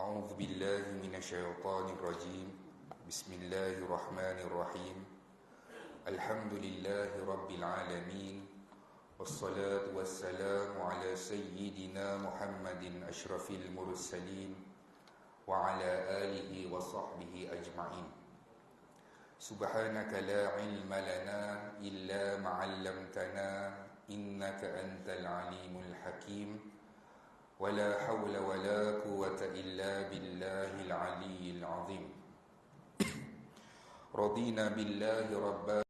أعوذ بالله من الشيطان الرجيم. بسم الله الرحمن الرحيم. الحمد لله رب العالمين، والصلاة والسلام على سيدنا محمد أشرف المرسلين وعلى آله وصحبه أجمعين. سبحانك لا علم لنا إلا ما علمتنا إنك أنت العليم الحكيم، ولا حول ولا قوة إلا بالله العلي العظيم. رضينا بالله ربا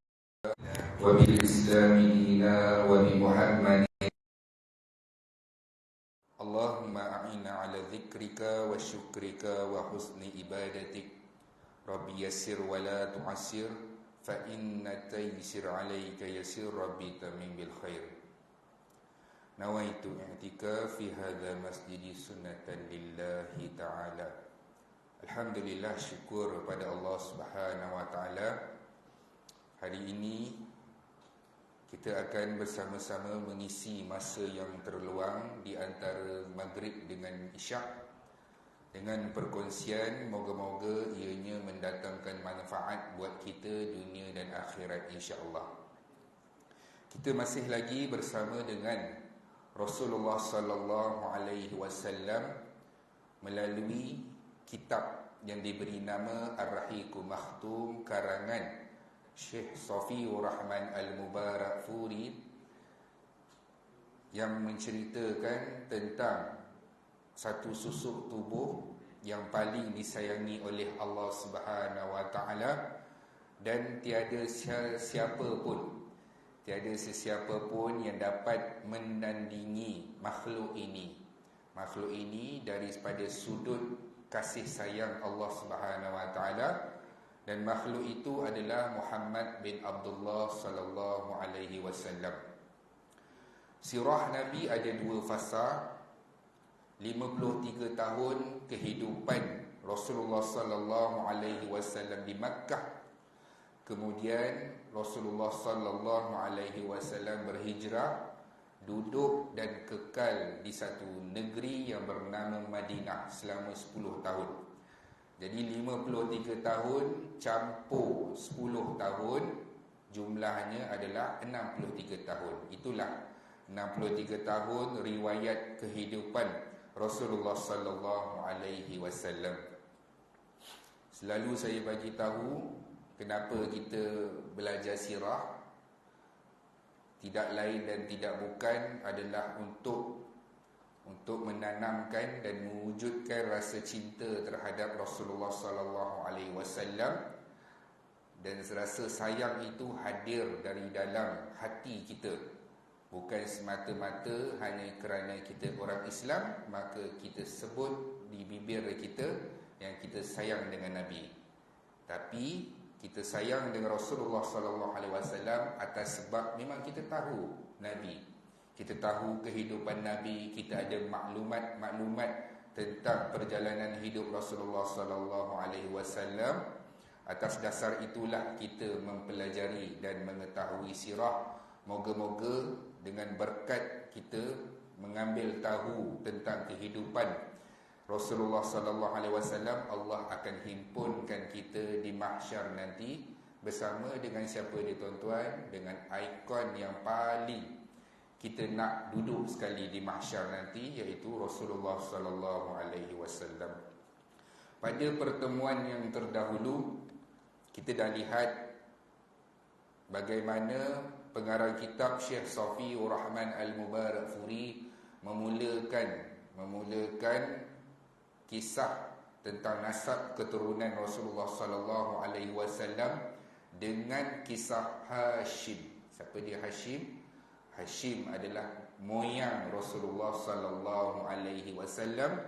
وبالإسلام دينا وبمحمد. اللهم أعنا على ذكرك وشكرك وحسن عبادتك. ربي يسر ولا تعسر، فإن التيسير عليك يسير. ربي تمم بالخير. Nawaitu i'tikaf fi hadha masjid sunnatan lillahi ta'ala. Alhamdulillah, syukur pada Allah Subhanahu wa ta'ala. Hari ini kita akan bersama-sama mengisi masa yang terluang di antara maghrib dengan isyak dengan perkongsian moga-moga ianya mendatangkan manfaat buat kita dunia dan akhirat insya-Allah. Kita masih lagi bersama dengan Rasulullah sallallahu alaihi wasallam melalui kitab yang diberi nama Ar-Rahiqul Makhtum karangan Syekh Safiur Rahman Al-Mubarakfuri, yang menceritakan tentang satu susuk tubuh yang paling disayangi oleh Allah Subhanahu wa taala, dan tiada sesiapa pun yang dapat menandingi makhluk ini. Makhluk ini daripada sudut kasih sayang Allah Subhanahu wa taala, dan makhluk itu adalah Muhammad bin Abdullah sallallahu alaihi wasallam. Sirah Nabi ada dua fasa. 53 tahun kehidupan Rasulullah sallallahu alaihi wasallam di Makkah. Kemudian Rasulullah sallallahu alaihi wasallam berhijrah, duduk dan kekal di satu negeri yang bernama Madinah selama 10 tahun. Jadi 53 tahun campur 10 tahun, jumlahnya adalah 63 tahun. Itulah 63 tahun riwayat kehidupan Rasulullah sallallahu alaihi wasallam. Selalu saya bagi tahu kenapa kita belajar sirah. Tidak lain dan tidak bukan adalah untuk menanamkan dan mewujudkan rasa cinta terhadap Rasulullah sallallahu alaihi wasallam, dan rasa sayang itu hadir dari dalam hati kita, bukan semata-mata hanya kerana kita orang Islam maka kita sebut di bibir kita yang kita sayang dengan Nabi. Tapi kita sayang dengan Rasulullah sallallahu alaihi wasallam atas sebab memang kita tahu Nabi. Kita tahu kehidupan Nabi, kita ada maklumat tentang perjalanan hidup Rasulullah sallallahu alaihi wasallam. Atas dasar itulah kita mempelajari dan mengetahui sirah. Moga-moga dengan berkat kita mengambil tahu tentang kehidupan Rasulullah sallallahu alaihi wasallam, Allah akan himpunkan kita di mahsyar nanti bersama dengan siapa dia tuan-tuan? Dengan ikon yang paling kita nak duduk sekali di mahsyar nanti, iaitu Rasulullah sallallahu alaihi wasallam. Pada pertemuan yang terdahulu kita dah lihat bagaimana pengarang kitab Syekh Safiur Rahman Al-Mubarakfuri memulakan kisah tentang nasab keturunan Rasulullah sallallahu alaihi wasallam dengan kisah Hashim. Siapa dia Hashim? Hashim adalah moyang Rasulullah sallallahu alaihi wasallam.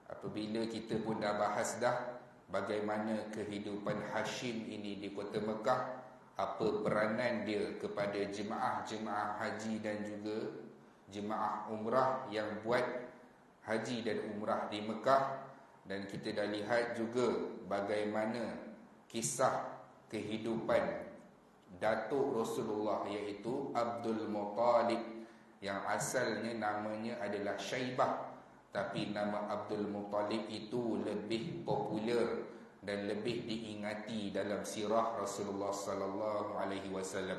Apabila kita pun dah bahas dah bagaimana kehidupan Hashim ini di kota Mekah, apa peranan dia kepada jemaah-jemaah haji dan juga jemaah umrah yang buat haji dan umrah di Mekah, dan kita dah lihat juga bagaimana kisah kehidupan datuk Rasulullah iaitu Abdul Muttalib, yang asalnya namanya adalah Syaibah, tapi nama Abdul Muttalib itu lebih popular dan lebih diingati dalam sirah Rasulullah sallallahu alaihi wasallam.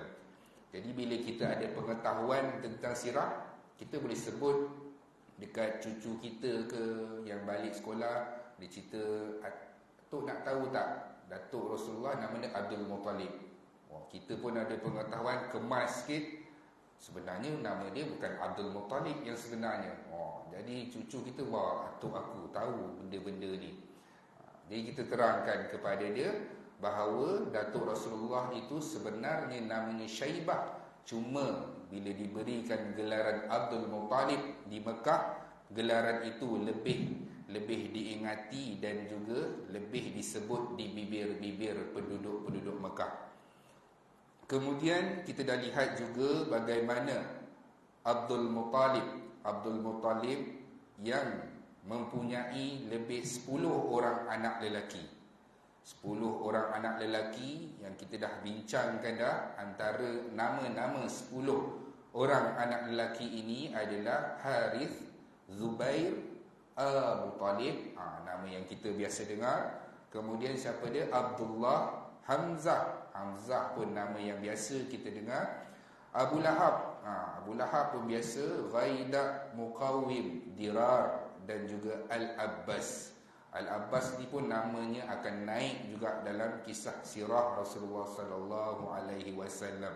Jadi bila kita ada pengetahuan tentang sirah, kita boleh sebut dekat cucu kita ke yang balik sekolah, dia cerita, "Tok nak tahu tak, Datuk Rasulullah nama dia Abdul Muttalib." Kita pun ada pengetahuan, kemas sikit, sebenarnya nama dia bukan Abdul Muttalib yang sebenarnya. Jadi cucu kita, atuk aku tahu benda-benda ni. Jadi kita terangkan kepada dia bahawa Datuk Rasulullah itu sebenarnya namanya Syaibah. Cuma bila diberikan gelaran Abdul Muttalib di Mekah, gelaran itu lebih diingati dan juga lebih disebut di bibir-bibir penduduk-penduduk Mekah. Kemudian kita dah lihat juga bagaimana Abdul Muttalib yang mempunyai lebih 10 orang anak lelaki. 10 orang anak lelaki yang kita dah bincangkan dah. Antara nama-nama 10 orang anak lelaki ini adalah Harith, Zubair, Abu Talib, nama yang kita biasa dengar. Kemudian siapa dia? Abdullah, Hamzah pun nama yang biasa kita dengar. Abu Lahab, Abu Lahab pun biasa. Ghaidah, Muqawwim, Dirar dan juga Al-Abbas. Al-Abbas ni pun namanya akan naik juga dalam kisah sirah Rasulullah sallallahu alaihi wasallam.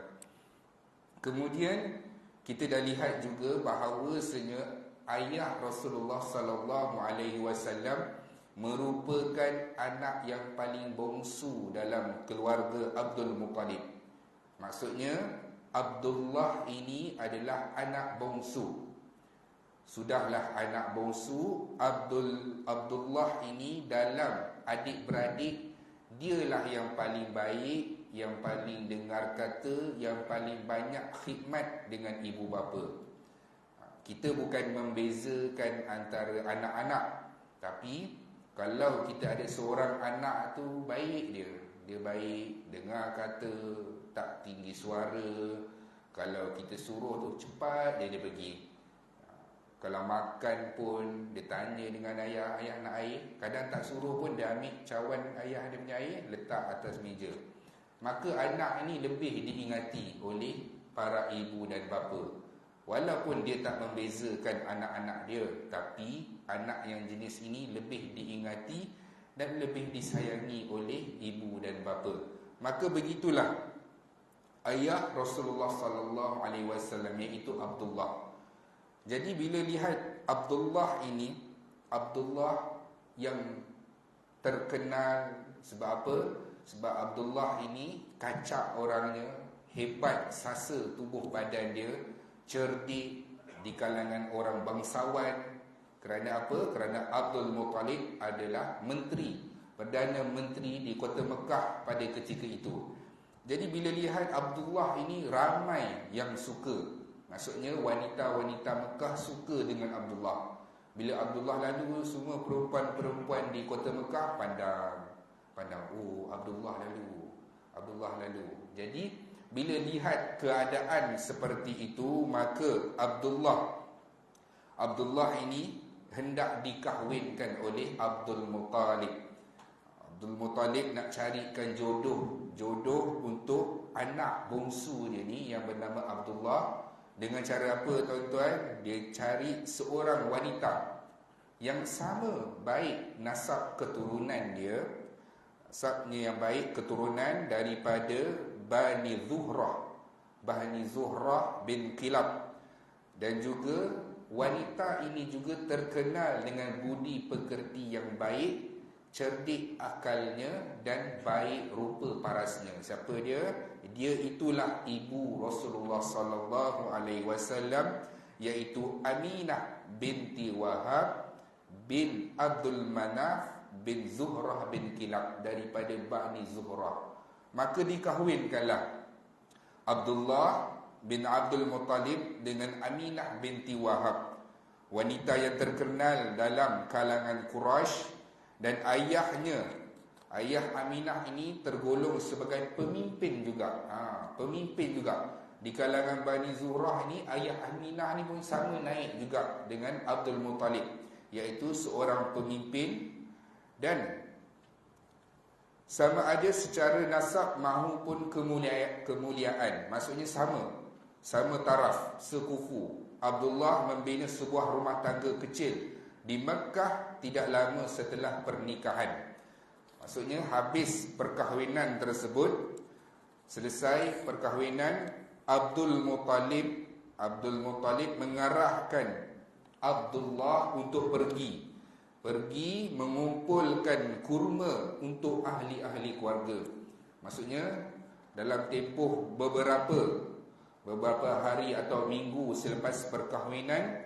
Kemudian kita dah lihat juga bahawasanya ayah Rasulullah sallallahu alaihi wasallam merupakan anak yang paling bongsu dalam keluarga Abdul Muttalib. Maksudnya Abdullah ini adalah anak bongsu. Sudahlah anak bongsu, Abdullah ini dalam adik-beradik dialah yang paling baik, yang paling dengar kata, yang paling banyak khidmat dengan ibu bapa. Kita bukan membezakan antara anak-anak, tapi kalau kita ada seorang anak tu baik dia baik, dengar kata, tak tinggi suara. Kalau kita suruh tu cepat dia pergi. Kalau makan pun dia tanya dengan ayah nak air. Kadang tak suruh pun dia ambil cawan ayah dia punya air, letak atas meja. Maka anak ni lebih diingati oleh para ibu dan bapa. Walaupun dia tak membezakan anak-anak dia, tapi anak yang jenis ini lebih diingati dan lebih disayangi oleh ibu dan bapa. Maka begitulah ayah Rasulullah sallallahu alaihi wasallam, iaitu Abdullah. Jadi bila lihat Abdullah ini, Abdullah yang terkenal sebab apa? Sebab Abdullah ini kacak orangnya, hebat sasa tubuh badan dia, cerdik di kalangan orang bangsawan. Kerana apa? Kerana Abdul Muttalib adalah menteri, Perdana Menteri di kota Mekah pada ketika itu. Jadi bila lihat Abdullah ini, ramai yang suka. Maksudnya wanita-wanita Mekah suka dengan Abdullah. Bila Abdullah lalu, semua perempuan-perempuan di kota Mekah pandang, Abdullah lalu. Jadi bila lihat keadaan seperti itu, maka Abdullah ini hendak dikahwinkan oleh Abdul Muttalib. Abdul Muttalib nak carikan jodoh untuk anak bongsu dia ni yang bernama Abdullah. Dengan cara apa, tuan-tuan? Dia cari seorang wanita yang sama baik nasab keturunan dia, nasabnya yang baik, keturunan daripada Bani Zuhrah bin Kilab. Dan juga wanita ini juga terkenal dengan budi pekerti yang baik, cerdik akalnya dan baik rupa parasnya. Siapa dia? Dia itulah ibu Rasulullah sallallahu alaihi wasallam, iaitu Aminah binti Wahab bin Abdul Manaf bin Zuhrah bin Kilab, daripada Bani Zuhrah. Maka dikahwinkanlah Abdullah bin Abdul Muttalib dengan Aminah binti Wahab, wanita yang terkenal dalam kalangan Quraisy. Dan ayah Aminah ini tergolong sebagai pemimpin juga. Pemimpin juga di kalangan Bani Zuhrah ini. Ayah Aminah ni pun sama naik juga dengan Abdul Muttalib. iaitu seorang pemimpin, dan sama ada secara nasab maupun kemuliaan. Maksudnya sama taraf, sekufu. Abdullah membina sebuah rumah tangga kecil di Mekah tidak lama setelah pernikahan. Maksudnya habis perkahwinan tersebut, selesai perkahwinan, Abdul Muttalib mengarahkan Abdullah untuk pergi mengumpulkan kurma untuk ahli-ahli keluarga. Maksudnya dalam tempoh beberapa hari atau minggu selepas perkahwinan,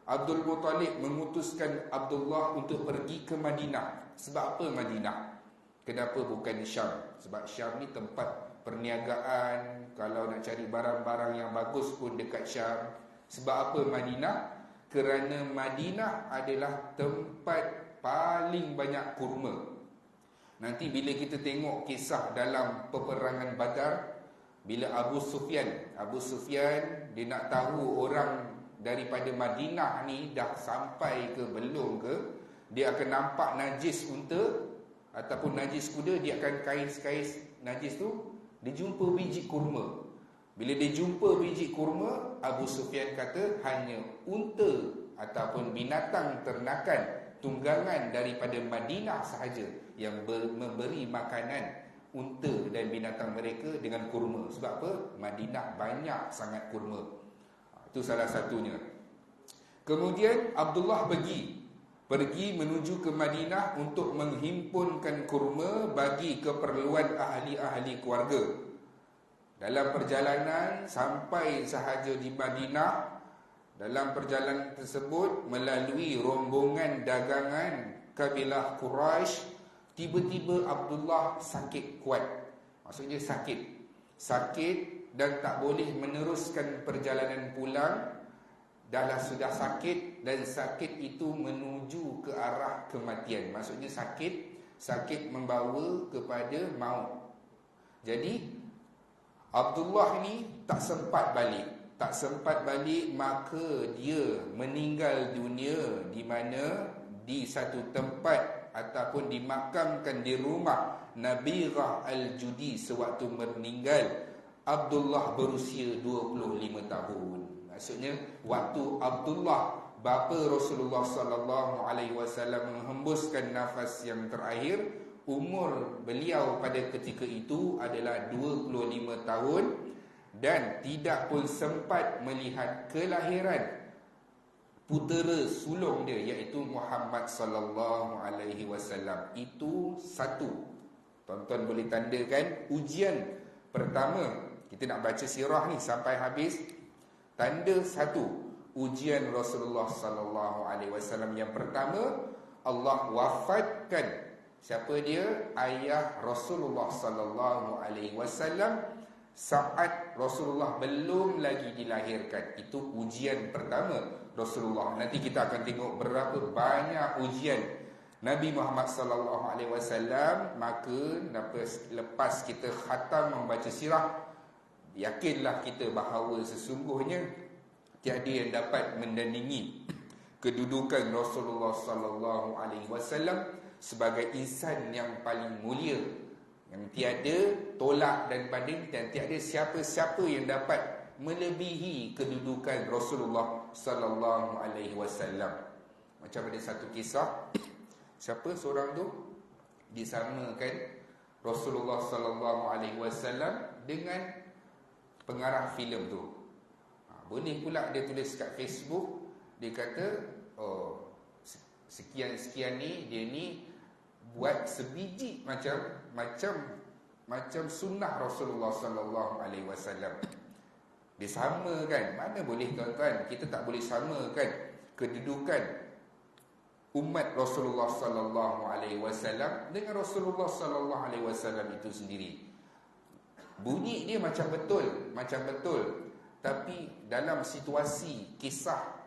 Abdul Muttalib memutuskan Abdullah untuk pergi ke Madinah. Sebab apa Madinah? Kenapa bukan Syam? Sebab Syam ni tempat perniagaan, kalau nak cari barang-barang yang bagus pun dekat Syam. Sebab apa Madinah? Kerana Madinah adalah tempat paling banyak kurma. Nanti bila kita tengok kisah dalam peperangan Badar, bila Abu Sufyan dia nak tahu orang daripada Madinah ni dah sampai ke belum ke, dia akan nampak najis unta ataupun najis kuda, dia akan kais najis tu, dia jumpa biji kurma. Bila dia jumpa biji kurma, Abu Sufyan kata hanya unta ataupun binatang ternakan tunggangan daripada Madinah sahaja yang memberi makanan unta dan binatang mereka dengan kurma. Sebab apa? Madinah banyak sangat kurma. Itu salah satunya. Kemudian Abdullah pergi menuju ke Madinah untuk menghimpunkan kurma bagi keperluan ahli-ahli keluarga. Dalam perjalanan sampai sahaja di Madinah, dalam perjalanan tersebut melalui rombongan dagangan kabilah Quraisy, tiba-tiba Abdullah sakit kuat. Maksudnya sakit dan tak boleh meneruskan perjalanan pulang. Sudah sakit, dan sakit itu menuju ke arah kematian. Maksudnya sakit membawa kepada maut. Jadi Abdullah ni tak sempat balik, maka dia meninggal dunia di mana di satu tempat ataupun dimakamkan di rumah Nabirah Al-Judi. Sewaktu meninggal, Abdullah berusia 25 tahun. Maksudnya waktu Abdullah bapa Rasulullah sallallahu alaihi wasallam menghembuskan nafas yang terakhir, umur beliau pada ketika itu adalah 25 tahun dan tidak pun sempat melihat kelahiran putera sulung dia, iaitu Muhammad sallallahu alaihi wasallam. Itu satu. Tuan-tuan boleh tandakan ujian pertama. Kita nak baca sirah ni sampai habis. Tanda satu, ujian Rasulullah sallallahu alaihi wasallam yang pertama, Allah wafatkan siapa dia? Ayah Rasulullah sallallahu alaihi wasallam saat Rasulullah belum lagi dilahirkan. Itu ujian pertama Rasulullah. Nanti kita akan tengok berapa banyak ujian Nabi Muhammad sallallahu alaihi wasallam. Maka lepas kita khatam membaca sirah, yakinlah kita bahawa sesungguhnya tiada yang dapat mendandingi kedudukan Rasulullah sallallahu alaihi wasallam sebagai insan yang paling mulia, yang tiada tolak dan banding, dan tiada siapa-siapa yang dapat melebihi kedudukan Rasulullah sallallahu alaihi wasallam. Macam ada satu kisah, siapa seorang tu disamakan Rasulullah sallallahu alaihi wasallam dengan pengarah filem tu. Boleh pula dia tulis kat Facebook, dia kata, oh, sekian-sekian ni, dia ni buat sebiji macam sunnah Rasulullah sallallahu alaihi wasallam. Dia samakan. Mana boleh tuan-tuan, kita tak boleh samakan kedudukan umat Rasulullah sallallahu alaihi wasallam dengan Rasulullah sallallahu alaihi wasallam itu sendiri. Bunyi dia macam betul, tapi dalam situasi kisah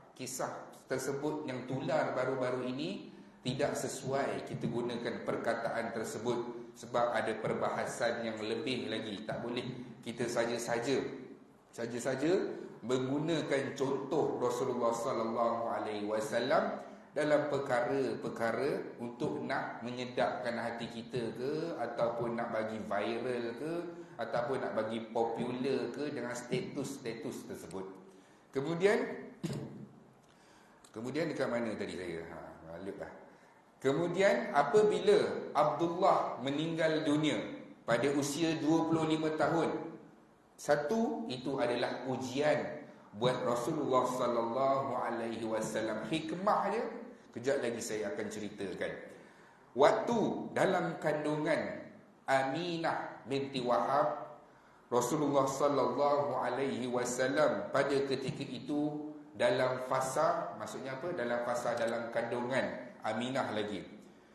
tersebut yang tular baru-baru ini, tidak sesuai kita gunakan perkataan tersebut, sebab ada perbahasan yang lebih lagi. Tak boleh kita saja-saja menggunakan contoh Rasulullah sallallahu alaihi wasallam dalam perkara-perkara untuk nak menyedapkan hati kita ke, ataupun nak bagi viral ke, ataupun nak bagi popular ke dengan status-status tersebut. Kemudian dekat mana tadi saya? Lupa. Kemudian apabila Abdullah meninggal dunia pada usia 25 tahun, satu, itu adalah ujian buat Rasulullah sallallahu alaihi wasallam. Hikmah dia kejap lagi saya akan ceritakan. Waktu dalam kandungan Aminah binti Wahab, Rasulullah sallallahu alaihi wasallam pada ketika itu dalam fasa, maksudnya apa? Dalam kandungan Aminah lagi.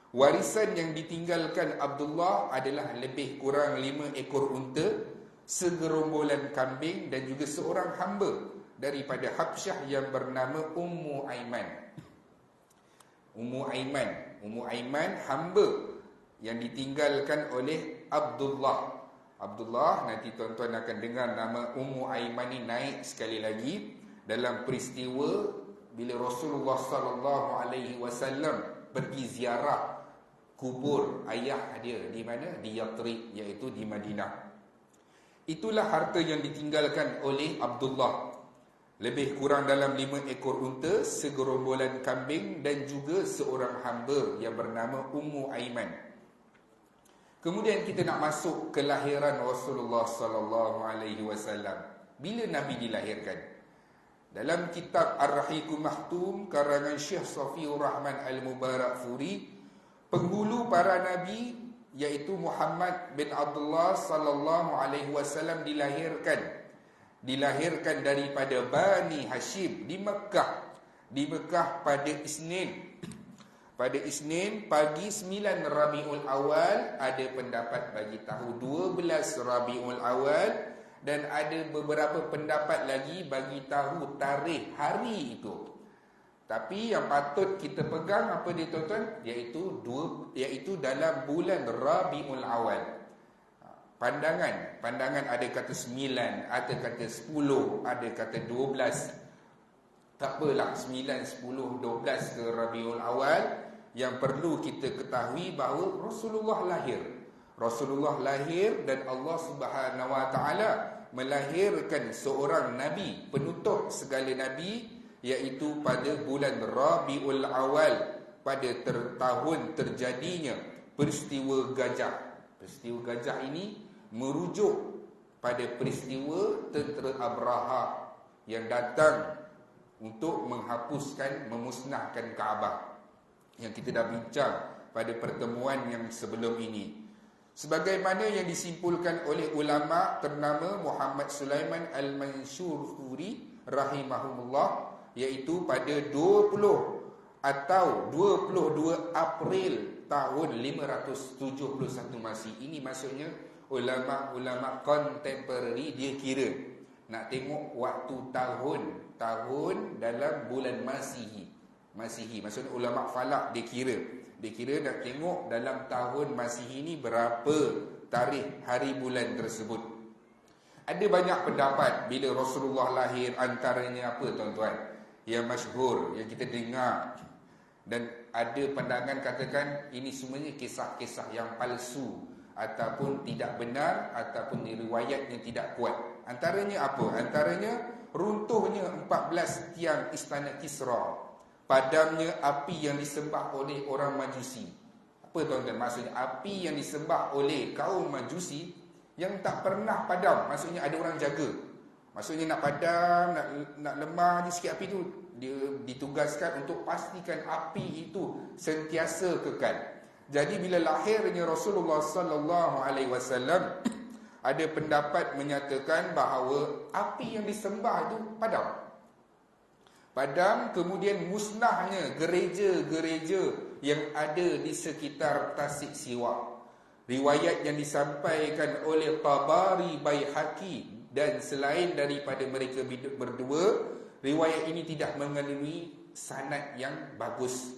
Warisan yang ditinggalkan Abdullah adalah lebih kurang 5 ekor unta, segerombolan kambing dan juga seorang hamba daripada Habsyah yang bernama Ummu Aiman. Ummu Aiman hamba yang ditinggalkan oleh Abdullah. Nanti tuan-tuan akan dengar nama Ummu Aiman ni naik sekali lagi dalam peristiwa bila Rasulullah sallallahu alaihi wasallam pergi ziarah kubur ayah dia di mana? Di Yathrib, iaitu di Madinah. Itulah harta yang ditinggalkan oleh Abdullah. Lebih kurang dalam 5 ekor unta, segerombolan kambing dan juga seorang hamba yang bernama Ummu Aiman. Kemudian kita nak masuk kelahiran Rasulullah sallallahu alaihi wasallam. Bila Nabi dilahirkan? Dalam kitab Ar-Rahiqul Mahtum karangan Syekh Safiur Rahman Al-Mubarakfuri, penghulu para nabi iaitu Muhammad bin Abdullah sallallahu alaihi wasallam dilahirkan daripada Bani Hashim di Mekah. Di Mekah pada Isnin pagi 9 Rabiul Awal. Ada pendapat bagi tahu 12 Rabiul Awal, dan ada beberapa pendapat lagi bagi tahu tarikh hari itu. Tapi yang patut kita pegang apa dia tuan-tuan? Iaitu dalam bulan Rabiul Awal. Pandangan ada kata 9, ada kata 10, ada kata 12. Tak apalah 9, 10, 12 ke Rabiul Awal. Yang perlu kita ketahui bahawa Rasulullah lahir dan Allah Subhanahu Wa Taala melahirkan seorang nabi, penutup segala nabi, iaitu pada bulan Rabiul Awal, pada tahun terjadinya peristiwa gajah. Peristiwa gajah ini merujuk pada peristiwa tentera Abraha yang datang untuk memusnahkan Kaabah, yang kita dah bincang pada pertemuan yang sebelum ini. Sebagaimana yang disimpulkan oleh ulama ternama Muhammad Sulaiman Al-Mansyuri rahimahumullah, iaitu pada 20 atau 22 April tahun 571 Masih. Ini maksudnya ulama-ulama kontemporari dia kira. Nak tengok waktu tahun dalam bulan Masihi. Maksudnya ulama falak dia kira nak tengok dalam tahun Masihi ni berapa tarikh hari bulan tersebut. Ada banyak pendapat bila Rasulullah lahir. Antaranya apa tuan-tuan? Yang masyhur, yang kita dengar, dan ada pandangan katakan ini semuanya kisah-kisah yang palsu ataupun tidak benar, ataupun riwayatnya tidak kuat. Antaranya apa? Antaranya runtuhnya 14 tiang istana Kisra, padamnya api yang disembah oleh orang Majusi. Apa tuan-tuan? Maksudnya api yang disembah oleh kaum Majusi yang tak pernah padam. Maksudnya ada orang jaga. Maksudnya nak padam, nak lemah sikit api tu, dia ditugaskan untuk pastikan api itu sentiasa kekal. Jadi bila lahirnya Rasulullah sallallahu alaihi wasallam, ada pendapat menyatakan bahawa api yang disembah itu padam, kemudian musnahnya gereja-gereja yang ada di sekitar Tasik Siwak. Riwayat yang disampaikan oleh Tabari, Baihaqi dan selain daripada mereka berdua, riwayat ini tidak mengandungi sanad yang bagus.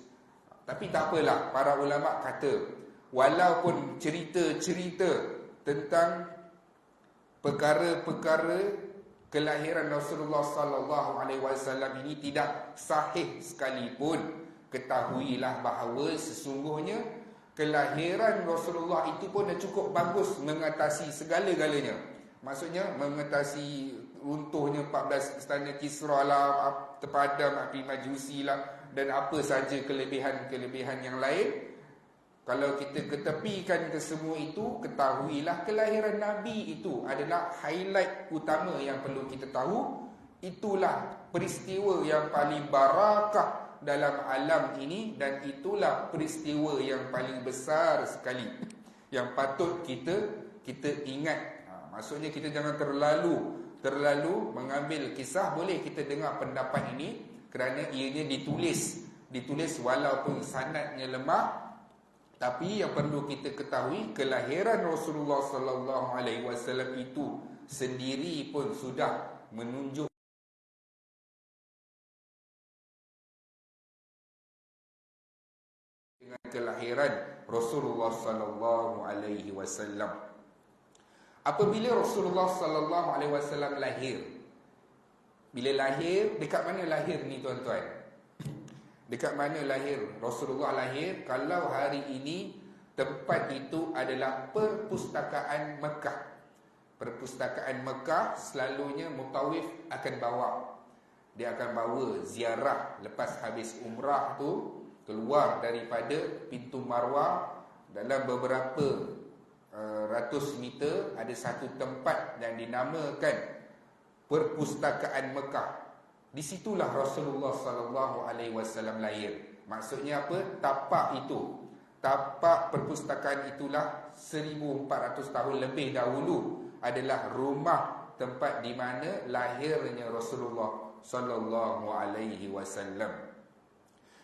Tapi tak apalah, para ulama kata walaupun cerita-cerita tentang perkara-perkara kelahiran Rasulullah sallallahu alaihi wasallam ini tidak sahih sekalipun, ketahuilah bahawa sesungguhnya kelahiran Rasulullah itu pun dah cukup bagus mengatasi segala-galanya. Maksudnya mengatasi runtuhnya 14 istana Kisra lah, terpadam api Majusi lah, dan apa saja kelebihan-kelebihan yang lain. Kalau kita ketepikan ke semua itu, ketahuilah kelahiran Nabi itu adalah highlight utama yang perlu kita tahu. Itulah peristiwa yang paling barakah dalam alam ini, dan itulah peristiwa yang paling besar sekali yang patut kita ingat. Maksudnya kita jangan terlalu mengambil kisah. Boleh kita dengar pendapat ini kerana ianya ditulis walaupun sanadnya lemah. Tapi yang perlu kita ketahui, kelahiran Rasulullah sallallahu alaihi wasallam itu sendiri pun sudah menunjuk dengan kelahiran Rasulullah sallallahu alaihi wasallam. Apabila Rasulullah sallallahu alaihi wasallam lahir, bila lahir, dekat mana lahir ni tuan-tuan? Dekat mana lahir? Rasulullah lahir, kalau hari ini tempat itu adalah perpustakaan Mekah. Perpustakaan Mekah selalunya mutawif akan bawa. Dia akan bawa ziarah lepas habis umrah tu, keluar daripada pintu Marwah, dalam beberapa ratus meter ada satu tempat yang dinamakan Perpustakaan Mekah. Di situlah Rasulullah sallallahu alaihi wasallam lahir. Maksudnya apa? Tapak perpustakaan itulah 1400 tahun lebih dahulu adalah rumah tempat di mana lahirnya Rasulullah sallallahu alaihi wasallam.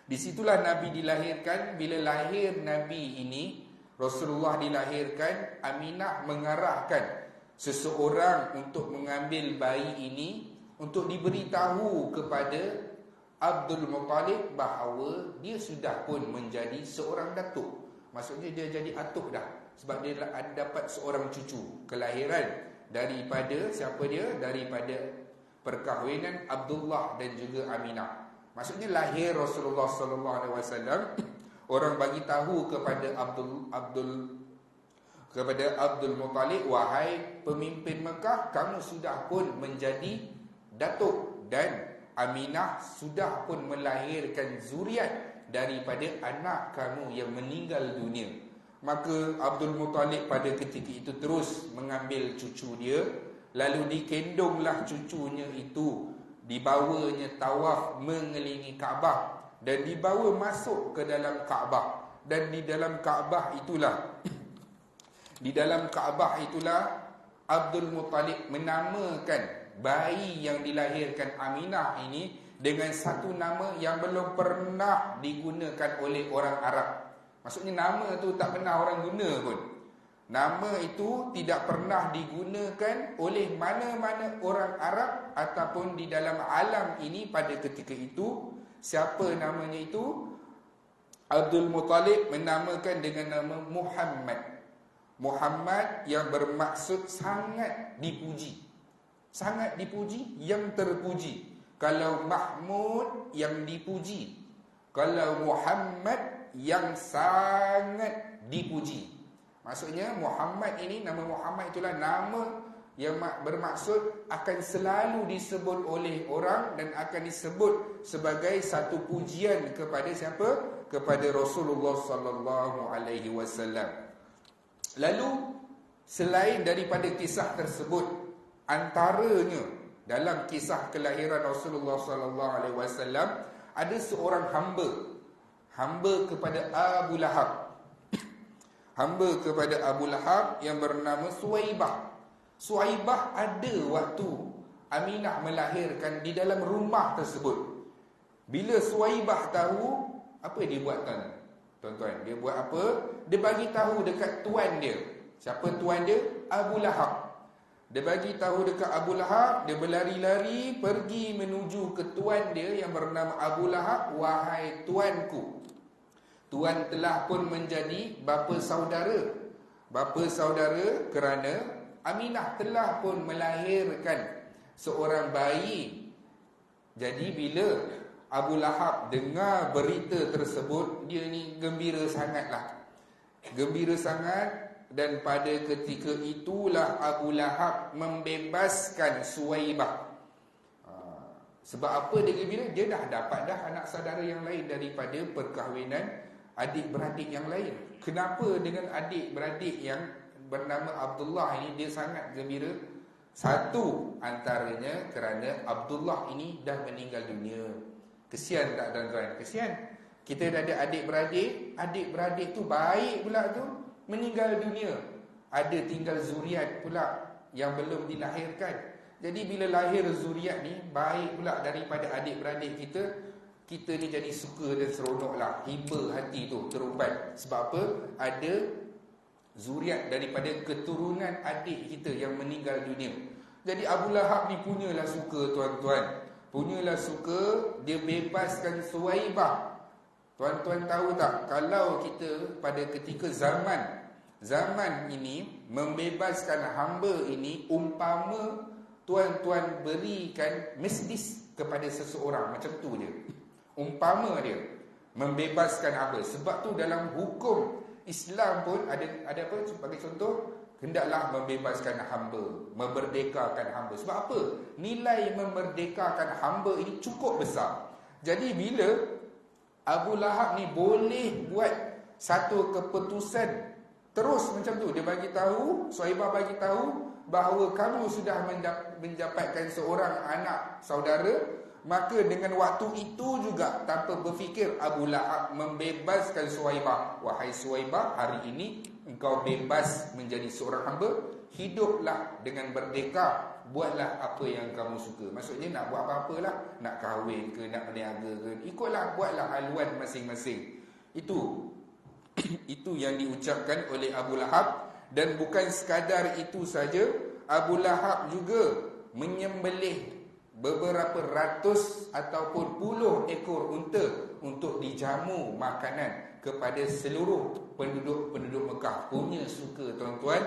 Di situlah Nabi dilahirkan. Bila lahir Nabi ini, Rasulullah dilahirkan, Aminah mengarahkan seseorang untuk mengambil bayi ini untuk diberitahu kepada Abdul Muttalib bahawa dia sudah pun menjadi seorang datuk. Maksudnya dia jadi atuk dah, sebab dia ada dapat seorang cucu, kelahiran daripada siapa dia? Daripada perkahwinan Abdullah dan juga Aminah. Maksudnya lahir Rasulullah sallallahu alaihi wasallam, orang bagi tahu kepada Abdul Muttalib, wahai pemimpin Mekah, kamu sudah pun menjadi datuk, dan Aminah sudah pun melahirkan zuriat daripada anak kamu yang meninggal dunia. Maka Abdul Muttalib pada ketika itu terus mengambil cucu dia, lalu dikendonglah cucunya itu, dibawanya tawaf mengelilingi Kaabah dan dibawa masuk ke dalam Kaabah. Dan di dalam Kaabah itulah Abdul Muttalib menamakan bayi yang dilahirkan Aminah ini dengan satu nama yang belum pernah digunakan oleh orang Arab. Maksudnya nama tu tak pernah orang guna pun. Nama itu tidak pernah digunakan oleh mana-mana orang Arab ataupun di dalam alam ini pada ketika itu. Siapa namanya itu? Abdul Muttalib menamakan dengan nama Muhammad. Muhammad yang bermaksud sangat dipuji. Sangat dipuji, yang terpuji. Kalau Mahmud, yang dipuji. Kalau Muhammad, yang sangat dipuji. Maksudnya Muhammad ini, nama Muhammad itulah nama yang bermaksud akan selalu disebut oleh orang dan akan disebut sebagai satu pujian kepada siapa? Kepada Rasulullah sallallahu alaihi wasallam. Lalu selain daripada kisah tersebut, antaranya dalam kisah kelahiran Rasulullah sallallahu alaihi wasallam ada seorang hamba kepada Abu Lahab. Hamba kepada Abu Lahab yang bernama Suwaibah. Suwaibah ada waktu Aminah melahirkan di dalam rumah tersebut. Bila Suwaibah tahu, apa dia buat tuan-tuan? Dia buat apa? Dia bagi tahu dekat tuan dia. Siapa tuan dia? Abu Lahab. Dia bagi tahu dekat Abu Lahab, dia berlari-lari pergi menuju ke tuan dia yang bernama Abu Lahab. Wahai tuanku, tuan telah pun menjadi bapa saudara. Bapa saudara kerana Aminah telah pun melahirkan seorang bayi. Jadi bila Abu Lahab dengar berita tersebut, dia ni gembira sangatlah. Gembira sangat. Dan pada ketika itulah Abu Lahab membebaskan Suwaibah. Sebab apa dia gembira? Dia dah dapat anak saudara yang lain daripada perkahwinan adik-beradik yang lain. Kenapa dengan adik-beradik yang bernama Abdullah ini dia sangat gembira? Satu antaranya kerana Abdullah ini dah meninggal dunia. Kesian tak tuan-tuan? Kesian. Kita dah ada adik-beradik, adik-beradik tu baik pula tu meninggal dunia. Ada tinggal zuriat pula yang belum dilahirkan. Jadi bila lahir zuriat ni baik pula daripada adik-beradik kita, kita ni jadi suka dan seronoklah, hiba hati tu terubat. Sebab apa? Ada zuriat daripada keturunan adik kita yang meninggal dunia. Jadi Abu Lahab ni punyalah suka tuan-tuan, punyalah suka dia bebaskan Suwaibah. Tuan-tuan tahu tak, kalau kita pada ketika zaman ini membebaskan hamba ini, umpama tuan-tuan berikan mesdis kepada seseorang, macam tu je. Umpama dia membebaskan hamba. Sebab tu dalam hukum Islam pun ada apa sebagai contoh, hendaklah membebaskan hamba, memerdekakan hamba. Sebab apa? Nilai memerdekakan hamba ini cukup besar. Jadi bila Abu Lahab ni boleh buat satu keputusan terus macam tu, dia bagi tahu, Suwaibah bagi tahu bahawa kamu sudah mendapatkan seorang anak saudara, maka dengan waktu itu juga tanpa berfikir Abu Lahab membebaskan Suwaibah. Wahai Suwaibah, hari ini engkau bebas menjadi seorang hamba, hiduplah dengan merdeka, buatlah apa yang kamu suka. Maksudnya nak buat apa-apalah, nak kahwin ke, nak berniaga ke, ikutlah, buatlah haluan masing-masing. Itu yang diucapkan oleh Abu Lahab. Dan bukan sekadar itu saja, Abu Lahab juga menyembelih beberapa ratus ataupun puluh ekor unta untuk dijamu makanan kepada seluruh penduduk-penduduk Mekah. Punya suka tuan-tuan.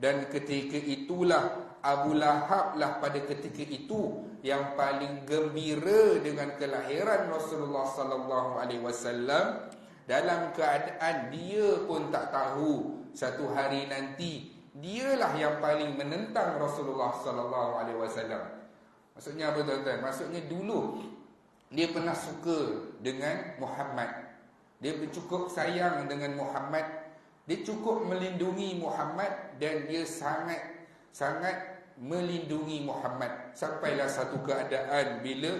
Dan ketika itulah Abu Lahab lah pada ketika itu yang paling gembira dengan kelahiran Rasulullah sallallahu alaihi wasallam, dalam keadaan dia pun tak tahu satu hari nanti dialah yang paling menentang Rasulullah sallallahu alaihi wasallam. Maksudnya apa tuan-tuan? Maksudnya dulu dia pernah suka dengan Muhammad. Dia cukup sayang dengan Muhammad. Dia cukup melindungi Muhammad dan dia sangat melindungi Muhammad. Sampailah satu keadaan bila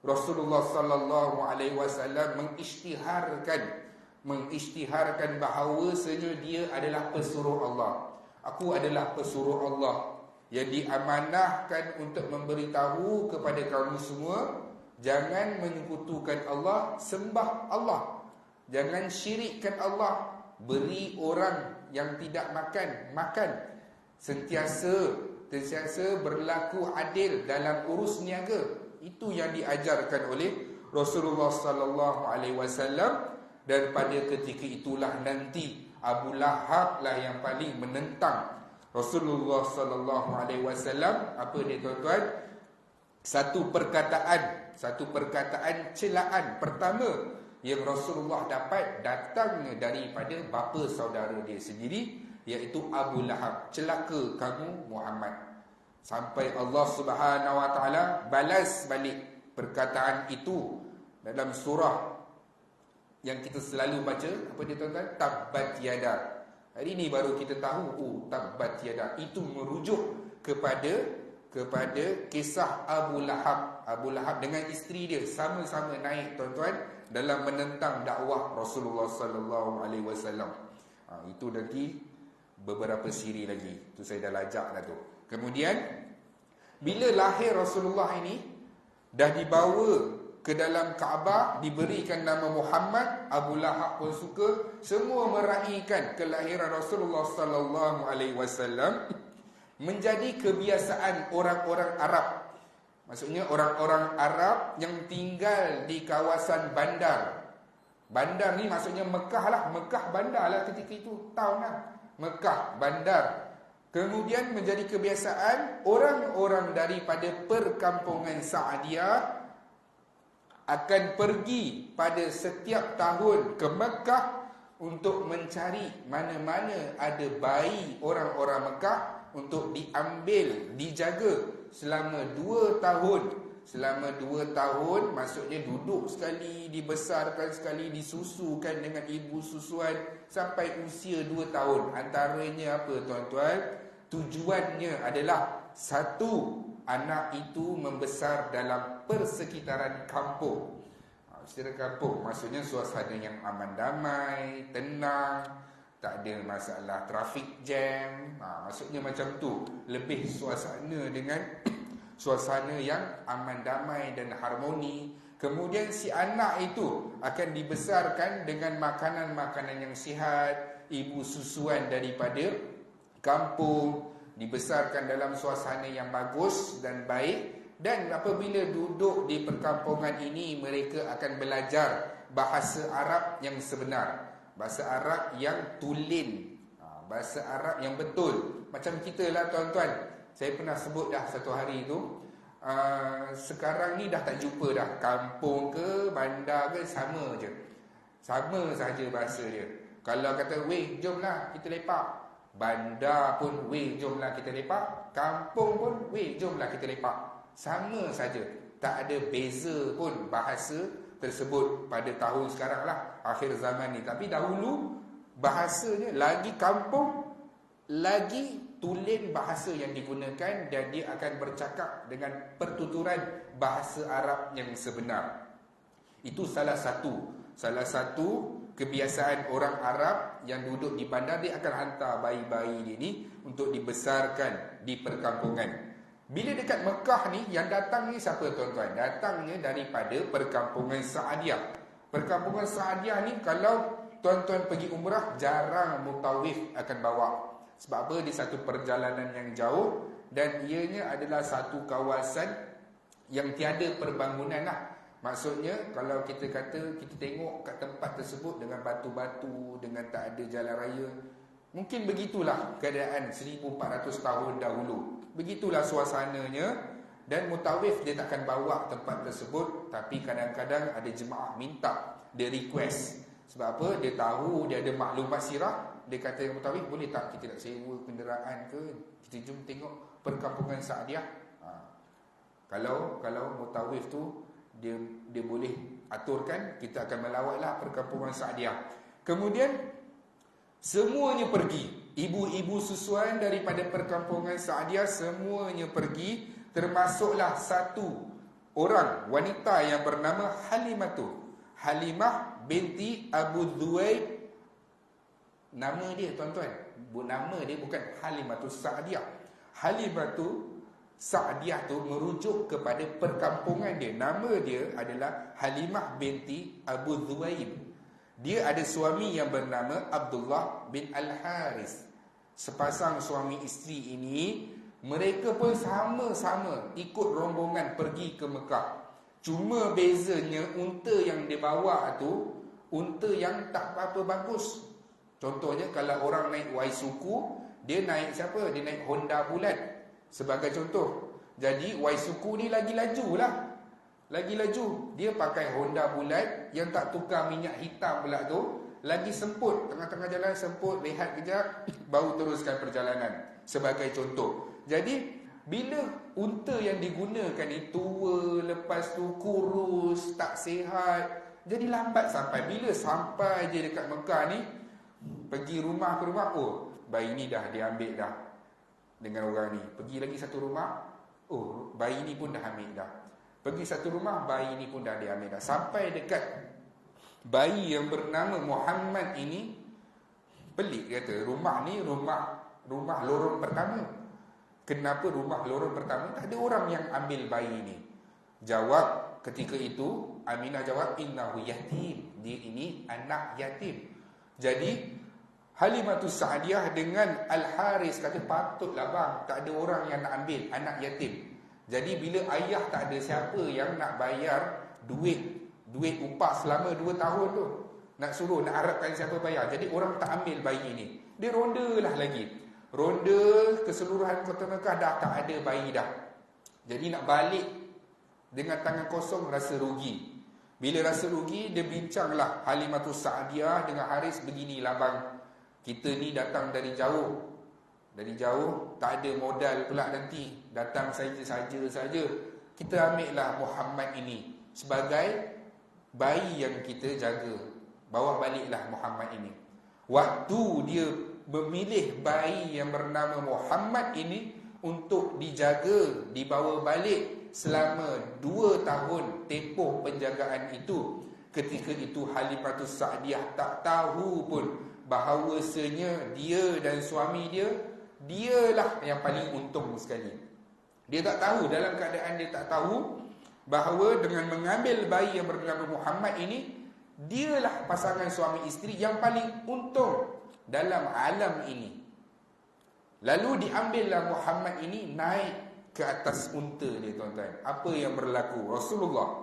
Rasulullah sallallahu alaihi wasallam mengisytiharkan bahawasanya dia adalah pesuruh Allah. Aku adalah pesuruh Allah yang diamanahkan untuk memberitahu kepada kamu semua, jangan menyekutukan Allah, sembah Allah. Jangan syirikkan Allah. Beri orang yang tidak makan. Sentiasa berlaku adil dalam urus niaga. Itu yang diajarkan oleh Rasulullah sallallahu alaihi wasallam. Dan pada ketika itulah nanti Abu Lahab lah yang paling menentang Rasulullah sallallahu alaihi wasallam. Apa dia tuan-tuan? Satu perkataan celaan pertama yang Rasulullah dapat datangnya daripada bapa saudara dia sendiri, iaitu Abu Lahab. Celaka kamu Muhammad. Sampai Allah Subhanahu wa taala balas balik perkataan itu dalam surah yang kita selalu baca. Apa dia tuan-tuan? Tabbat yada. Hari ini baru kita tahu, tabbat yada itu merujuk kepada kisah Abu Lahab. Abu Lahab dengan isteri dia sama-sama naik tuan-tuan dalam menentang dakwah Rasulullah sallallahu alaihi wasallam. Itu nanti beberapa siri lagi. Tu saya dah lajak dah tu. Kemudian bila lahir Rasulullah ini, dah dibawa ke dalam Kaabah, diberikan nama Muhammad. Abu Lahab pun suka. Semua meraihkan kelahiran Rasulullah sallallahu alaihi wasallam. Menjadi kebiasaan orang-orang Arab. Maksudnya orang-orang Arab yang tinggal di kawasan bandar. Bandar ni maksudnya Mekah lah. Mekah bandar lah ketika itu. Tahu lah. Mekah bandar. Kemudian menjadi kebiasaan orang-orang daripada perkampungan Sa'diyah akan pergi pada setiap tahun ke Mekah untuk mencari mana-mana ada bayi orang-orang Mekah untuk diambil, dijaga selama 2 tahun. Selama 2 tahun maksudnya duduk sekali, dibesarkan sekali, disusukan dengan ibu susuan sampai usia 2 tahun. Antaranya apa tuan-tuan? Tujuannya adalah satu, anak itu membesar dalam persekitaran kampung. Sekitaran kampung maksudnya suasana yang aman damai, tenang, tak ada masalah traffic jam. Maksudnya macam tu. Lebih suasana dengan suasana yang aman damai dan harmoni. Kemudian si anak itu akan dibesarkan dengan makanan-makanan yang sihat, ibu susuan daripada kampung, dibesarkan dalam suasana yang bagus dan baik. Dan apabila duduk di perkampungan ini, mereka akan belajar bahasa Arab yang sebenar, bahasa Arab yang tulen, bahasa Arab yang betul. Macam kita lah tuan-tuan, saya pernah sebut dah satu hari tu, sekarang ni dah tak jumpa dah. Kampung ke bandar ke sama je, sama saja bahasa dia. Kalau kata weh jomlah kita lepak, bandar pun weh jomlah kita lepak, kampung pun weh jomlah kita lepak. Sama saja, tak ada beza pun bahasa tersebut pada tahun sekarang lah, akhir zaman ni. Tapi dahulu bahasanya lagi kampung, lagi tulen bahasa yang digunakan, dan dia akan bercakap dengan pertuturan bahasa Arab yang sebenar. Itu salah satu kebiasaan orang Arab yang duduk di bandar. Dia akan hantar bayi-bayi dia ni untuk dibesarkan di perkampungan. Bila dekat Mekah ni, yang datang ni siapa tuan-tuan? Datangnya daripada perkampungan Sa'diyah. Perkampungan Sa'diyah ni kalau tuan-tuan pergi umrah, jarang mutawif akan bawa. Sebab apa? Dia satu perjalanan yang jauh, dan ianya adalah satu kawasan yang tiada perbangunan lah. Maksudnya kalau kita kata, kita tengok kat tempat tersebut dengan batu-batu, dengan tak ada jalan raya, mungkin begitulah keadaan 1400 tahun dahulu. Begitulah suasananya. Dan mutawif dia takkan bawa tempat tersebut. Tapi kadang-kadang ada jemaah minta, dia request. Sebab apa? Dia tahu dia ada maklumat sirah. Dia kata mutawif, boleh tak kita nak sewa kenderaan ke, kita jom tengok perkampungan Sa'diyah. Kalau mutawif tu dia boleh aturkan, kita akan melawatlah perkampungan Sa'diyah. Kemudian semuanya pergi. Ibu-ibu susuan daripada perkampungan Sa'diyah semuanya pergi, termasuklah satu orang wanita yang bernama Halimah binti Abu Dhuwaib. Nama dia tuan-tuan, nama dia bukan Halimatus Sa'diyah. Halimatu Sa'diyah tu merujuk kepada perkampungan dia. Nama dia adalah Halimah binti Abu Dhuwaib. Dia ada suami yang bernama Abdullah bin Al-Haris. Sepasang suami isteri ini, mereka pun sama-sama ikut rombongan pergi ke Mekah. Cuma bezanya unta yang dia bawa tu, unta yang tak apa-apa bagus. Contohnya kalau orang naik Waisuku, dia naik siapa? Dia naik Honda Bulat sebagai contoh. Jadi Waisuku ni lagi laju lah, lagi laju. Dia pakai Honda Bulat yang tak tukar minyak hitam pula tu, lagi semput. Tengah-tengah jalan semput, rehat kejap, baru teruskan perjalanan, sebagai contoh. Jadi bila unta yang digunakan ni tua, lepas tu kurus, tak sihat, jadi lambat sampai. Bila sampai je dekat Mekah ni, pergi rumah ke rumah, oh bayi ni dah diambil dah dengan orang ni. Pergi lagi satu rumah, oh bayi ni pun dah ambil dah. Pergi satu rumah, bayi ni pun dah diambil dah. Sampai dekat bayi yang bernama Muhammad ini, pelik kata, rumah ni rumah lorong pertama. Kenapa rumah lorong pertama tak ada orang yang ambil bayi ni? Jawab ketika itu, Aminah jawab, innahu yatim, dia ini anak yatim. Jadi Halimatus Sa'diyah dengan Al-Haris kata, patutlah bang, tak ada orang yang nak ambil anak yatim. Jadi bila ayah tak ada siapa yang nak bayar duit upah selama 2 tahun tu, nak suruh, nak harapkan siapa bayar, jadi orang tak ambil bayi ni. Dia ronda lah lagi, ronda keseluruhan kota Mekah, dah tak ada bayi dah. Jadi nak balik dengan tangan kosong rasa rugi. Bila rasa rugi, dia bincanglah Halimatus Sa'diyah dengan Haris, beginilah bang, kita ni datang dari jauh. Dari jauh, tak ada modal pula nanti, datang saja. Kita ambillah Muhammad ini sebagai bayi yang kita jaga. Bawa baliklah Muhammad ini. Waktu dia memilih bayi yang bernama Muhammad ini untuk dijaga, dibawa balik selama 2 tahun tempoh penjagaan itu, ketika itu Halimatus Sa'diyah tak tahu pun bahawasanya dia dan suami dialah yang paling untung sekali. Dia tak tahu, dalam keadaan dia tak tahu bahawa dengan mengambil bayi yang bernama Muhammad ini, dialah pasangan suami isteri yang paling untung dalam alam ini. Lalu diambillah Muhammad ini naik ke atas unta dia, tuan-tuan. Apa yang berlaku? Rasulullah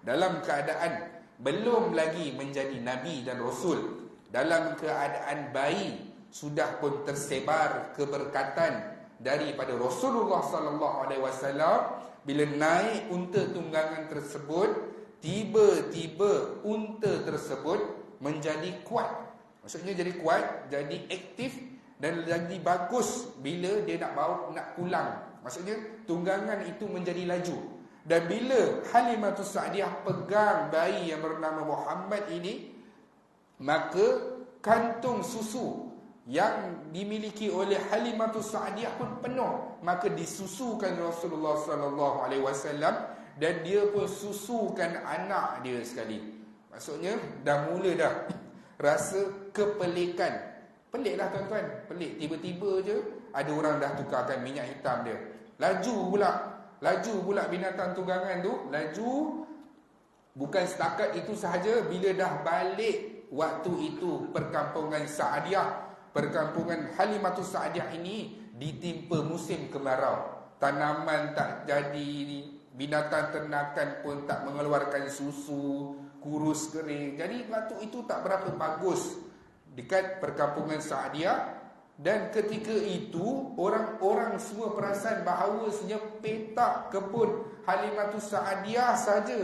dalam keadaan belum lagi menjadi Nabi dan Rasul, dalam keadaan bayi, sudah pun tersebar keberkatan daripada Rasulullah sallallahu alaihi wasallam. Bila naik unta tunggangan tersebut, tiba-tiba unta tersebut menjadi kuat. Maksudnya jadi kuat, jadi aktif dan jadi bagus bila dia nak pulang. Maksudnya tunggangan itu menjadi laju. Dan bila Halimatus Sa'diyah pegang bayi yang bernama Muhammad ini, maka kantung susu yang dimiliki oleh Halimatus Sa'diyah pun penuh. Maka disusukan Rasulullah sallallahu alaihi wasallam, dan dia pun susukan anak dia sekali. Maksudnya dah mula dah rasa kepelikan. Pelik lah tuan-tuan, pelik. Tiba-tiba je ada orang dah tukarkan minyak hitam dia. Laju pula binatang tunggangan tu. Laju. Bukan setakat itu sahaja, bila dah balik waktu itu perkampungan Sa'diyah, perkampungan Halimatus Sa'diyah ini ditimpa musim kemarau. Tanaman tak jadi, binatang ternakan pun tak mengeluarkan susu, kurus kering. Jadi waktu itu tak berapa bagus dekat perkampungan Sa'diyah. Dan ketika itu orang-orang semua perasan bahawasanya petak kebun Halimatus Sa'diyah saja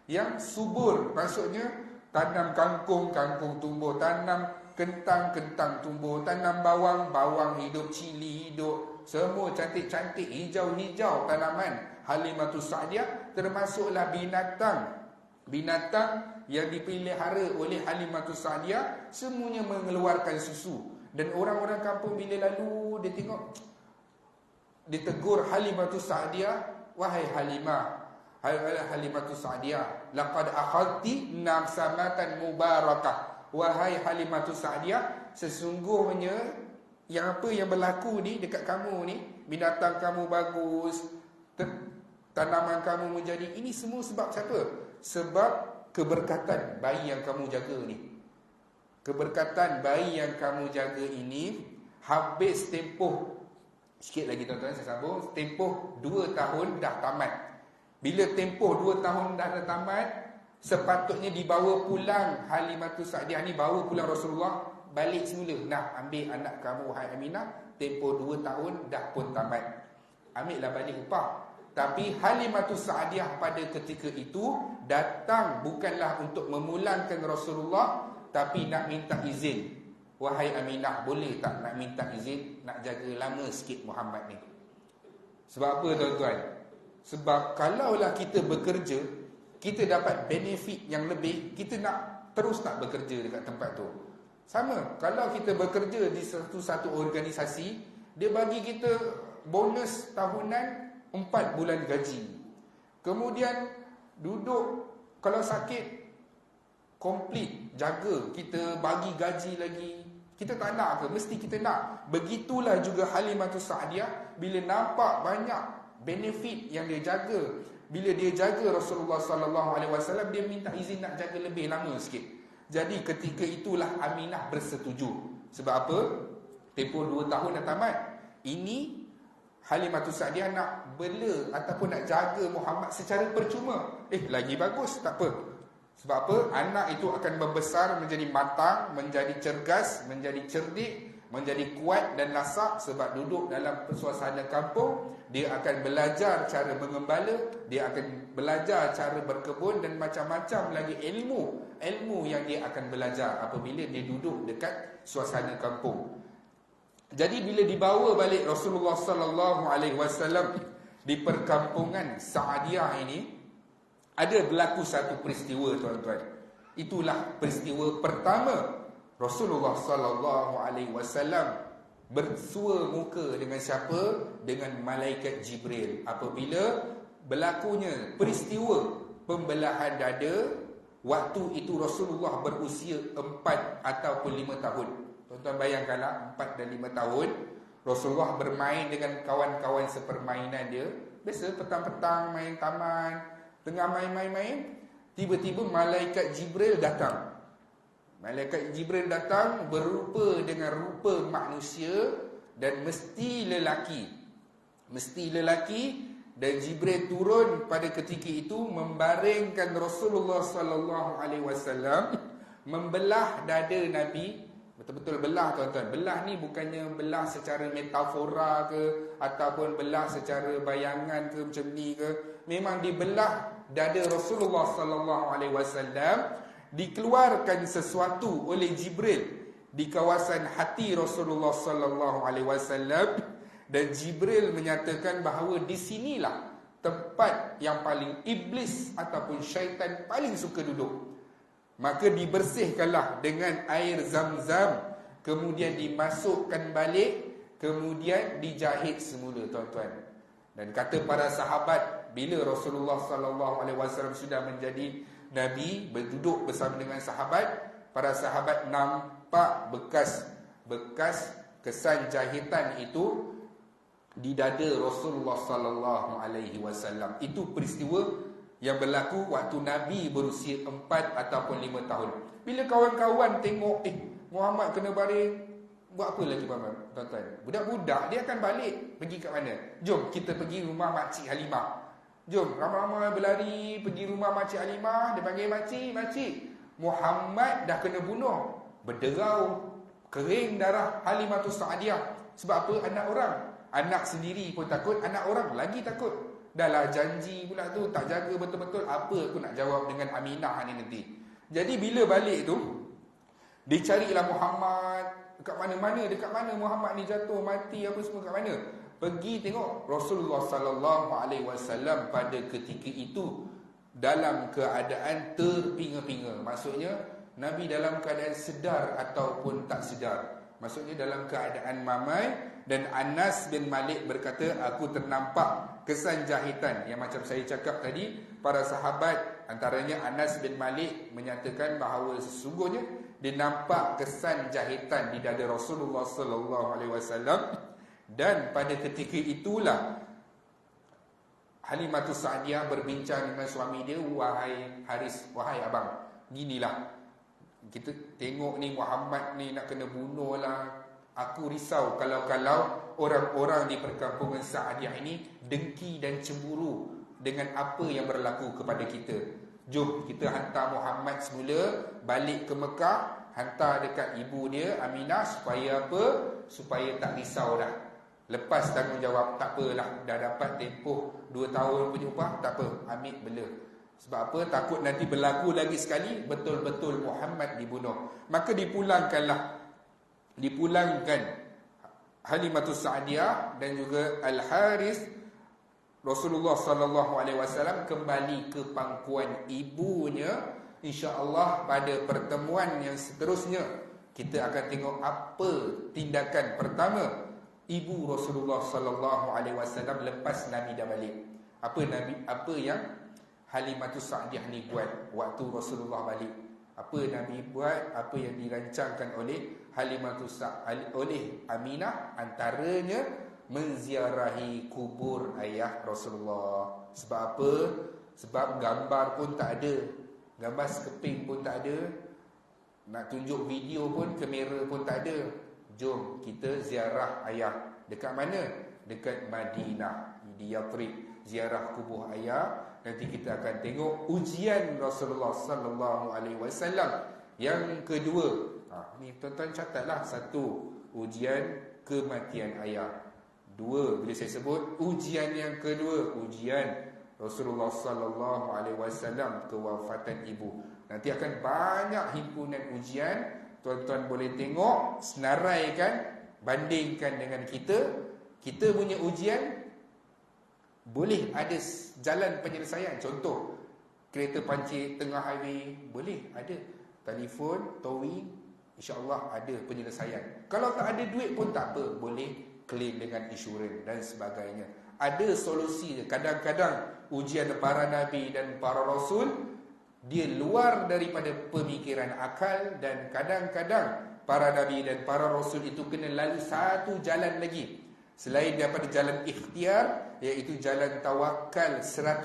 yang subur. Maksudnya tanam kangkung tumbuh, tanam kentang tumbuh, tanam bawang hidup, cili hidup, semua cantik-cantik, hijau-hijau tanaman Halimatus Sa'diyah. Termasuklah binatang yang dipelihara oleh Halimatus Sa'diyah, semuanya mengeluarkan susu. Dan orang-orang kampung bila lalu, dia tengok, dia tegur Halimatus Sa'diyah, wahai Halimatus Sa'diyah, laqad akhadti nafsamatan mubarakah. Wahai Halimatus Sa'diyah, sesungguhnya yang berlaku ni dekat kamu ni, binatang kamu bagus, tanaman kamu menjadi, ini semua sebab siapa? Sebab keberkatan bayi yang kamu jaga ni. Keberkatan bayi yang kamu jaga ini habis tempoh, sikit lagi tuan-tuan saya sambung, tempoh 2 tahun dah tamat. Bila tempoh 2 tahun dah tamat, sepatutnya dibawa pulang Halimatus Sa'diyah ni, bawa pulang Rasulullah, balik semula. Nah, ambil anak kamu wahai Aminah, tempoh 2 tahun dah pun tamat, ambillah balik upah. Tapi Halimatus Sa'diyah pada ketika itu datang bukanlah untuk memulangkan Rasulullah, tapi nak minta izin. Wahai Aminah, boleh tak nak minta izin, nak jaga lama sikit Muhammad ni? Sebab apa tuan-tuan? Sebab kalaulah kita bekerja, kita dapat benefit yang lebih, kita nak terus tak bekerja dekat tempat tu. Sama, kalau kita bekerja di satu organisasi, dia bagi kita bonus tahunan 4 bulan gaji. Kemudian duduk, kalau sakit komplit, jaga, kita bagi gaji lagi. Kita tak nak ke? Mesti kita nak. Begitulah juga Halimatus Sa'diyah, bila nampak banyak benefit yang dia jaga, bila dia jaga Rasulullah sallallahu alaihi wasallam, dia minta izin nak jaga lebih lama sikit. Jadi ketika itulah Aminah bersetuju. Sebab apa? Tempoh 2 tahun dah tamat. Ini Halimatus Sa'diyah nak bela ataupun nak jaga Muhammad secara percuma. Lagi bagus, tak apa. Sebab apa? Anak itu akan membesar menjadi matang, menjadi cergas, menjadi cerdik, menjadi kuat dan lasak sebab duduk dalam suasana kampung. Dia akan belajar cara mengembala, dia akan belajar cara berkebun dan macam-macam lagi ilmu yang dia akan belajar apabila dia duduk dekat suasana kampung. Jadi bila dibawa balik Rasulullah sallallahu alaihi wasallam di perkampungan Sa'diyah ini, ada berlaku satu peristiwa, tuan-tuan. Itulah peristiwa pertama Rasulullah sallallahu alaihi wasallam bersua muka dengan siapa? Dengan malaikat Jibril. Apabila berlakunya peristiwa pembelahan dada, waktu itu Rasulullah berusia 4 ataupun 5 tahun. Tuan-tuan bayangkanlah, 4 dan 5 tahun Rasulullah bermain dengan kawan-kawan sepermainan dia. Biasa petang-petang main taman, tengah main-main, tiba-tiba malaikat Jibril datang. Malaikat Jibril datang berupa dengan rupa manusia dan mesti lelaki. Mesti lelaki, dan Jibril turun pada ketika itu membaringkan Rasulullah sallallahu alaihi wasallam, membelah dada Nabi. Betul-betul belah, tuan-tuan. Belah ni bukannya belah secara metafora ke ataupun belah secara bayangan ke macam ni ke. Memang dibelah dada Rasulullah sallallahu alaihi wasallam. Dikeluarkan sesuatu oleh Jibril di kawasan hati Rasulullah sallallahu alaihi wasallam, dan Jibril menyatakan bahawa di sinilah tempat yang paling iblis ataupun syaitan paling suka duduk. Maka dibersihkanlah dengan air Zam-Zam, kemudian dimasukkan balik, kemudian dijahit semula, tuan-tuan. Dan kata para sahabat, bila Rasulullah sallallahu alaihi wasallam sudah menjadi Nabi, berduduk bersama dengan sahabat, para sahabat nampak bekas kesan jahitan itu di dada Rasulullah sallallahu alaihi wasallam. Itu peristiwa yang berlaku waktu Nabi berusia 4 ataupun 5 tahun. Bila kawan-kawan tengok, Muhammad kena baring, buat apa lagi tuan-tuan? Budak-budak dia akan balik, pergi kat mana? Jom kita pergi rumah Makcik Halimah. Jom, ramai-ramai berlari pergi rumah Makcik Halimah. Dia panggil makcik, Muhammad dah kena bunuh. Berderau, kering darah Halimatus Sa'diyah. Sebab apa? Anak orang. Anak sendiri pun takut, anak orang lagi takut. Dahlah janji pula tu, tak jaga betul-betul. Apa aku nak jawab dengan Aminah ni nanti? Jadi bila balik tu, dicarilah Muhammad. Dekat mana Muhammad ni jatuh, mati, apa semua kat mana? Pergi tengok Rasulullah sallallahu alaihi wasallam pada ketika itu dalam keadaan terpinga-pinga. Maksudnya Nabi dalam keadaan sedar ataupun tak sedar. Maksudnya dalam keadaan mamai. Dan Anas bin Malik berkata, aku ternampak kesan jahitan. Yang macam saya cakap tadi, para sahabat antaranya Anas bin Malik menyatakan bahawa sesungguhnya dia nampak kesan jahitan di dada Rasulullah sallallahu alaihi wasallam. Dan pada ketika itulah Halimatus Sa'diyah berbincang dengan suami dia, wahai Haris, wahai abang, ginilah kita tengok ni Muhammad ni nak kena bunuh lah. Aku risau kalau orang-orang di perkampungan Sa'diyah ini dengki dan cemburu dengan apa yang berlaku kepada kita. Jom kita hantar Muhammad semula balik ke Mekah, hantar dekat ibu dia Aminah, supaya apa? Supaya tak risau dah. Lepas tanggungjawab, tak apalah, dah dapat tempoh 2 tahun punya upah, tak apa, ambil bela. Sebab apa? Takut nanti berlaku lagi sekali, betul-betul Muhammad dibunuh. Maka dipulangkan Halimatus Sa'diyah dan juga Al-Haris. Rasulullah sallallahu alaihi wasallam kembali ke pangkuan ibunya. InsyaAllah pada pertemuan yang seterusnya kita akan tengok apa tindakan pertama ibu Rasulullah sallallahu alaihi wasallam lepas Nabi dah balik. Apa yang Halimatus Sa'diyah ni buat waktu Rasulullah balik. Apa Nabi buat, apa yang dirancangkan oleh Halimatus Sa'diyah, oleh Aminah, antaranya menziarahi kubur ayah Rasulullah. Sebab apa? Sebab gambar pun tak ada, gambar sekeping pun tak ada, nak tunjuk video pun kamera pun tak ada. Jom kita ziarah ayah. Dekat mana? Dekat Madinah, di Yathrib, ziarah kubur ayah. Nanti kita akan tengok ujian Rasulullah sallallahu alaihi wasallam yang kedua. Ni tuan-tuan catatlah satu ujian kematian ayah. Dua, bila saya sebut ujian yang kedua, ujian Rasulullah sallallahu alaihi wasallam, kewafatan ibu. Nanti akan banyak himpunan ujian. Tuan-tuan boleh tengok, senaraikan, bandingkan dengan kita. Kita punya ujian boleh ada jalan penyelesaian. Contoh, kereta pancit tengah highway, boleh ada telefon, towing, insya-Allah ada penyelesaian. Kalau tak ada duit pun tak apa, boleh claim dengan insurans dan sebagainya. Ada solusi. Kadang-kadang ujian para nabi dan para rasul dia luar daripada pemikiran akal, dan kadang-kadang para nabi dan para rasul itu kena lalu satu jalan lagi selain daripada jalan ikhtiar, iaitu jalan tawakal 100%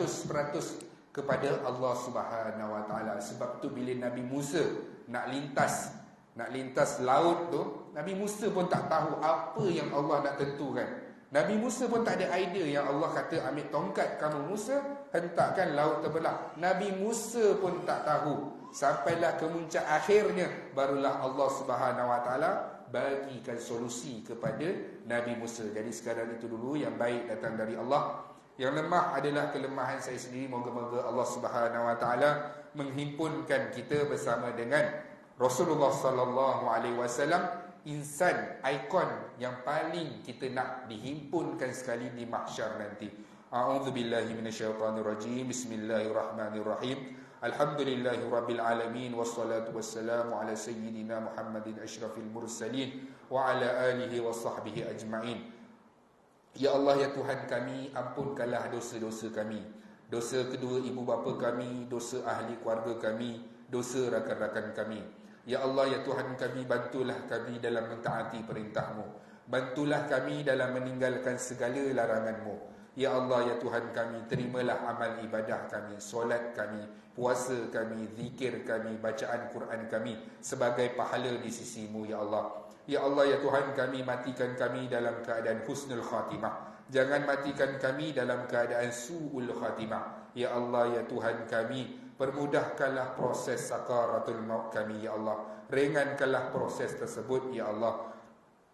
kepada Allah Subhanahu Wa Taala. Sebab tu bila Nabi Musa nak lintas laut tu, Nabi Musa pun tak tahu apa yang Allah nak tentukan. Nabi Musa pun tak ada idea. Yang Allah kata, ambil tongkat kamu Musa, hentakkan laut terbelah. Nabi Musa pun tak tahu. Sampailah ke puncak akhirnya, barulah Allah Subhanahu Wa Taala bagikan solusi kepada Nabi Musa. Jadi sekarang itu dulu, yang baik datang dari Allah, yang lemah adalah kelemahan saya sendiri. Moga-moga Allah Subhanahu Wa Taala menghimpunkan kita bersama dengan Rasulullah sallallahu alaihi wasallam, insan ikon yang paling kita nak dihimpunkan sekali di mahsyar nanti. A'udzubillahi minasyaitonirrajim. Bismillahirrahmanirrahim. Alhamdulillahirabbil alamin, wassalatu wassalamu ala sayyidina Muhammadin asyrafil mursalin wa ala alihi wa sahbihi ajma'in. Ya Allah, ya Tuhan kami, ampunkanlah dosa-dosa kami, dosa kedua ibu bapa kami, dosa ahli keluarga kami, dosa rakan-rakan kami. Ya Allah, ya Tuhan kami, bantulah kami dalam mentaati perintah-Mu. Bantulah kami dalam meninggalkan segala larangan-Mu. Ya Allah, ya Tuhan kami, terimalah amal ibadah kami, solat kami, puasa kami, zikir kami, bacaan Quran kami sebagai pahala di sisi-Mu, ya Allah. Ya Allah, ya Tuhan kami, matikan kami dalam keadaan husnul khatimah. Jangan matikan kami dalam keadaan su'ul khatimah. Ya Allah, ya Tuhan kami, permudahkanlah proses sakaratul maut kami, ya Allah. Ringankanlah proses tersebut, ya Allah.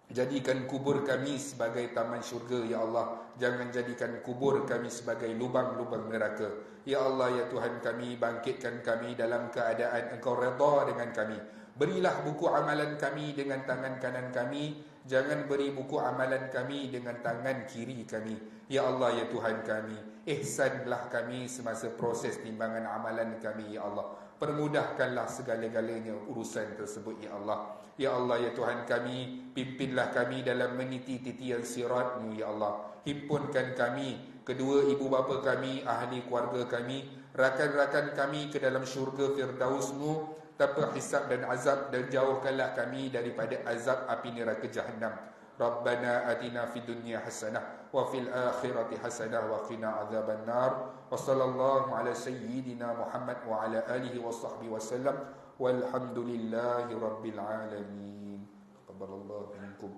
Jadikan kubur kami sebagai taman syurga, ya Allah. Jangan jadikan kubur kami sebagai lubang-lubang neraka. Ya Allah, ya Tuhan kami, bangkitkan kami dalam keadaan Engkau redha dengan kami. Berilah buku amalan kami dengan tangan kanan kami. Jangan beri buku amalan kami dengan tangan kiri kami. Ya Allah, ya Tuhan kami, ihsanlah kami semasa proses timbangan amalan kami, ya Allah. Permudahkanlah segala-galanya urusan tersebut, ya Allah. Ya Allah, ya Tuhan kami, pimpinlah kami dalam meniti titian sirat-Mu, ya Allah. Himpunkan kami, kedua ibu bapa kami, ahli keluarga kami, rakan-rakan kami ke dalam syurga Firdaus-Mu tanpa hisab dan azab, dan jauhkanlah kami daripada azab api neraka Jahannam. Rabbana atina fid dunya hasanah wa fil akhirati hasanah wa qina adzaban nar. Wa sallallahu ala sayyidina Muhammad wa ala alihi wa sahbihi wasallam. Walhamdulillahi rabbil alamin. Taqabbalallahu minkum.